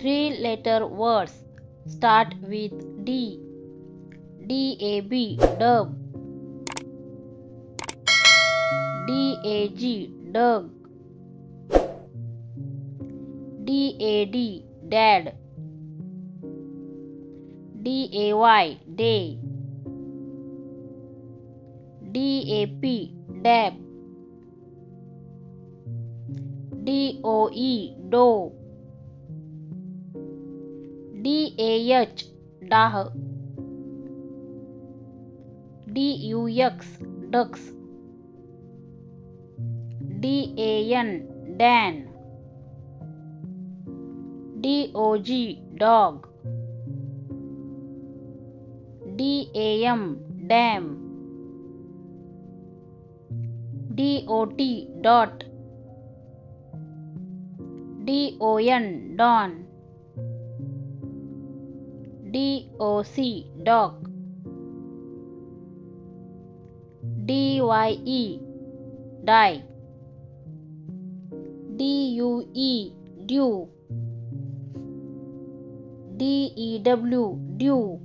Three-letter words start with D. DAB, dub. DAG, dug. DAD, dad. DAY, day. DAP, dab. DOE, doe. DAH, dah. DUX, ducks. DAN, dan. DOG, dog. DAM, dam. DOT, dot. DON, don. DOC, dog. DYE, die. DUE, dew. DEW, dew.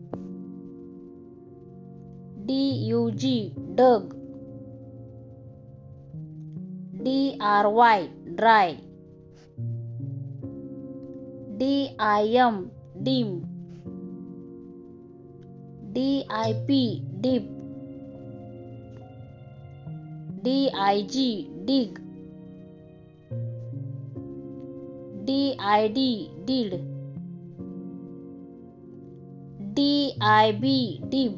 DUG, dug. DRY, dry. DIM, dim. DIP, dip. DIG, dig. DID, did. DIB, dib.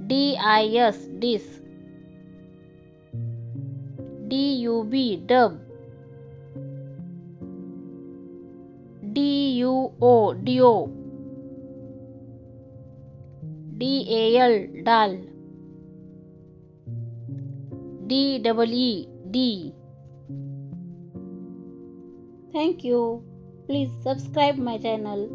DIS, dis. DUB, dub. DUO, dio. DAL, dal. DEE, D. Thank you. Please subscribe my channel.